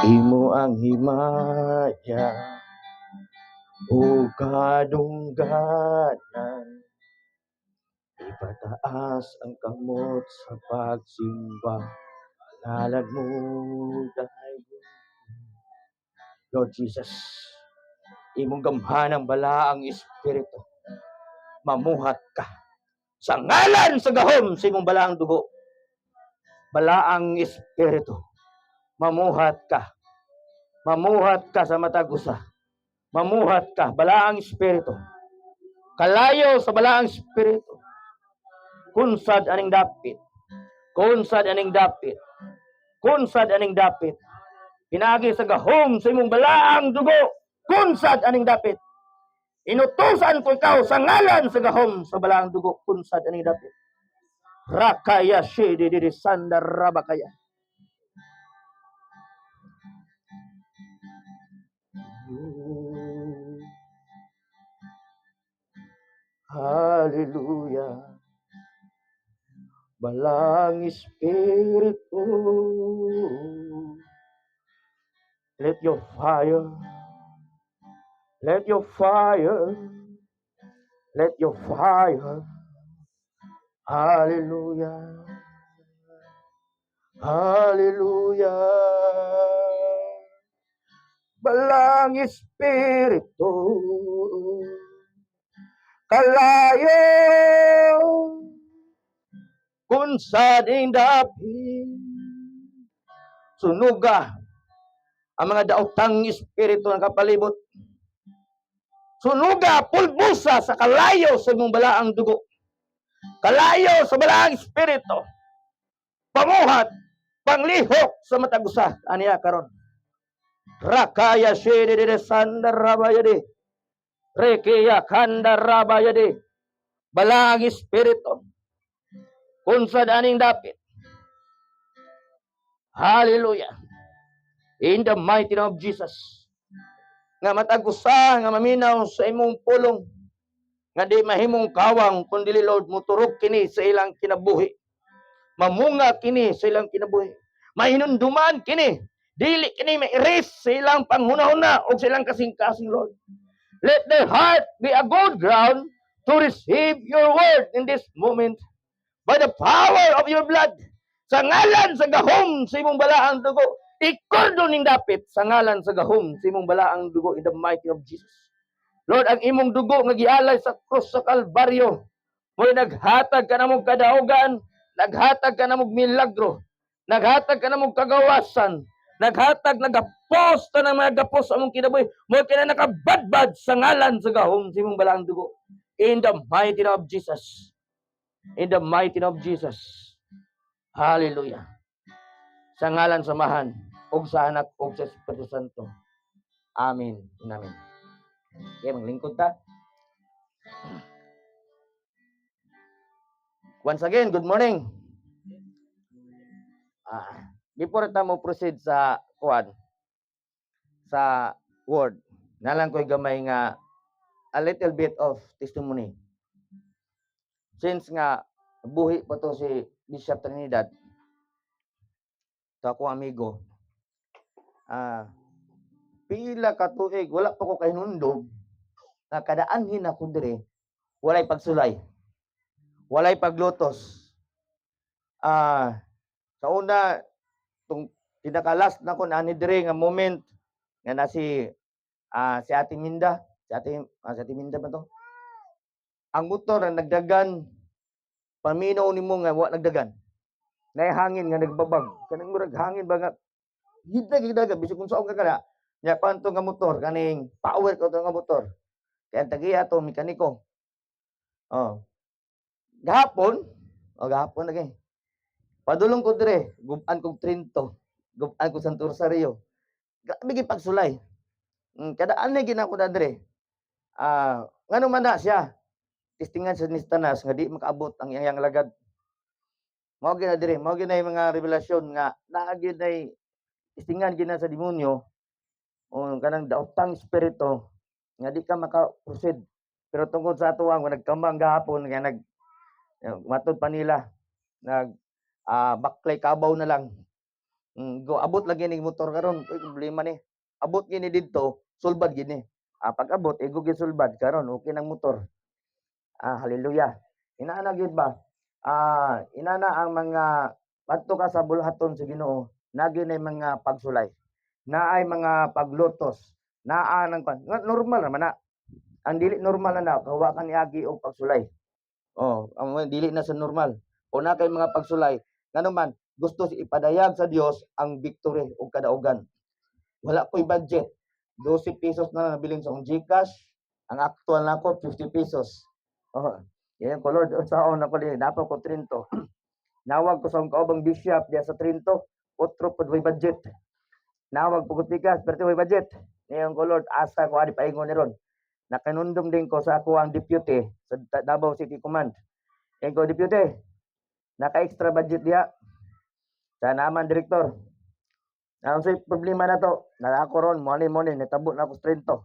Imo ang himaya o kadungganan, ipataas ang kamot sa pagsimba, ngalan mo dayon. Lord Jesus, imong gamhanang balaang espiritu, mamuhat ka sa ngalan sa gahom sa imong balaang dugo. Balaang espiritu, mamuhat ka sa matag usa. Mamuhat ka, balaang espiritu. Kalayo sa balaang espiritu. Kunsad aning dapit. Kunsad aning dapit. Kunsad aning dapit. Pinagi sa gahom sa imong balaang dugo. Kunsad aning dapit. Inutusan ko ikaw sa ngalan sa gahom sa balaang dugo. Kunsad aning dapit. Rakaya shidi di sandar rabakaya. Hallelujah. Balang espiritu, let your fire, let your fire, let your fire, hallelujah, hallelujah. Balang espiritu, kalayo, kung sa dapit, sunuga ang mga daotang espiritu ng kapalibot. Sunuga, pulbusa sa kalayo sa imong balaang dugo. Kalayo sa balaang espiritu. Pamuhat, panglihok sa matagusa. Aniya karon. Rakaya shede de sandar rabayade. Rekiya kandar rabayade. Balaang espiritu. Kunsa daning dapit. Hallelujah. In the mighty name of Jesus. Nga matagusa, nga maminaw sa imong pulong. Nga di mahimong kawang, kundi Lord, muturog kini sa ilang kinabuhi. Mamunga kini sa ilang kinabuhi. Mahinunduman kini. Dili kini mairis sa ilang panghuna-huna o sa ilang kasing-kasing, Lord. Let their heart be a good ground to receive your word in this moment. By the power of your blood. Sa ngalan sa gahom sa imong balaang dugo. Ikordo ning dapit sa ngalan sa gahom sa imong balaang dugo in the mighty of Jesus. Lord, ang imong dugo nga gialay sa krus sa Kalbaryo, mo'y naghatag ka namong kadaugan, naghatag ka namong milagro, naghatag ka namong kagawasan, nagapos ta ng mga gapos among kinabuhi, mo'y kina nakabadbad sa ngalan sa gahom sa imong balaang dugo. In the mighty name of Jesus. In the mighty name of Jesus. Hallelujah. Sa ngalan samahan, ug sa anak, ug sa Espiritu Santo. Amen. Amen. Okay, maglingkod ta. Once again, good morning. Before ta mo proceed sa sa word, nalang ko'y gamay nga a little bit of testimony. Since nga buhi pa to si Bishop Trinidad, sa akong amigo, pila ka tuig, wala pa ko kahinundog, na kadaanhin ako dire, walay pagsulay, walay paglutos. Sa una, itong pinakalas na ko na ani dire nga moment, nga na si Ate Minda, si Ate Minda ba to? Ang motor na nagdagan, paminaw ni mo nga wa nagdagan. Nay hangin nga nagbabag. Kanang murag hangin ba nga gida bisig kung saan ka kada. Nya panto nga motor kaning power ko to nga motor. Kaya tagiya to mekaniko. Gahapon lagi. Padulong ko dire, guban kog Trinto, guban ko Santo Rosario. Grabe gi pagsulay. Kada anay ginako na dire. Ngano man na siya. Tistingan sa nistanas nga di makaabot ang iyang lagad. Mao gina dire, mao gina mga revelasyon nga naa gyud nay tistingan gina sa demonyo o kanang daotang espiritu nga di ka maka-proceed. Pero tungkol sa ato ang nagkambang gahapon nga matod pa nila baklay kabaw na lang. Go abot lagi ning motor karon, uy problema ni. Abot gini didto, sulbad gini. Pag abot igo gyud sulbad karon okay nang motor. Hallelujah. Inaana gyud ba? Inana ang mga adto ka sa bulhaton sa Ginoo, naginay mga pagsulay. Naay mga paglutos, naa ng normal naman na. Ang dili normal na kawa ka niagi og pagsulay. Ang dili na sa normal. O na kay mga pagsulay, ngano man gusto ipadayag sa Dios ang victory o kadaugan. Wala ko'y budget. 12 pesos na nabilin sa akong GCash. Ang actual na ko 50 pesos. Yan ko Lord, unsaon ako din dapat ko Trinto. Nawag ko sa akong kaubang bishop diya sa Trinto, otro pud way budget. Nawag po ko tikas, pero way budget. Ngayon ko Lord, asa ko ani paingon ni ron. Nakanundom din ko sa ako ang deputy sa Davao City Command. Ngayon ko deputy, naka-extra budget diya. Sa naman direktor. Ang problema na to, na ako ron, money, natabo na ako sa Trento.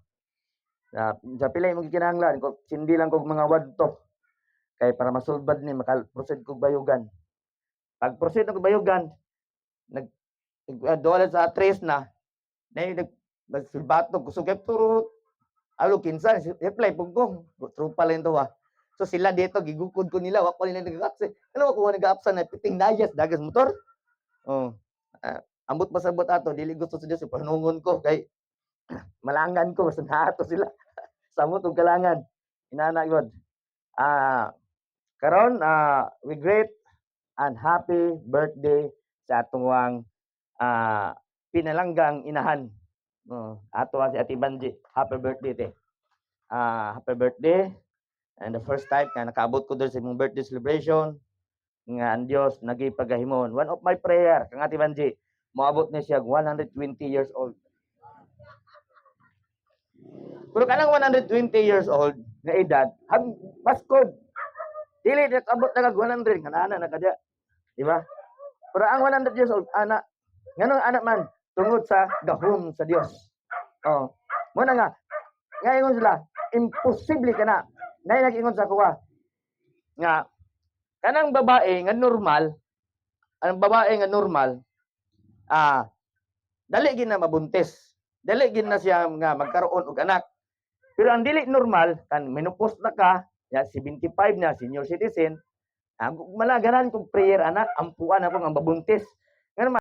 Sa pilay mong kinahanglan, sindi lang kog mga wad to. Kay para masulbad ni, makaproceed kog bayugan. Pag proceed ako bayugan, doon sa tres na nagsulbato, gusto kaya puro, kinsan, reply po ko, trupa lang to So sila dito, gigukod ko nila, wako nila nag-apsa. Ano ako nag-apsa na, piting nayas, dagas motor. Ambot pasabot ato, dili gusto sa Dios ipanungon ko kay malangan ko basta naato sila. Samot og kalangan. Inana gyud. Karon we great and happy birthday sa atong pinalanggang inahan. Ato si Ate Banji. Happy birthday te. Happy birthday. And the first time na nakaabot ko dun sa imong birthday celebration nga ang Dios nagipagahimon. One of my prayer kang Ate Banji, moabot na siya 120 years old. Pero kanang 120 years old nga edad, paskod. Dili na abot na 100 kanana na kadya. Di ba? Pero ang 100 years old anak, nganong anak man tungod sa gahom sa Dios. Mo na nga ngayon sila imposible kana. Nay nag-ingon sa kuha nga kanang babae nga normal, ang babae nga normal dali gid na mabuntis. Dali gid na siya nga magkaroon og anak. Pero ang dili normal kan menopause na ka, ya 75 na senior citizen, malaganan kog prayer anak, ampuan ako nga mabuntis. Ngano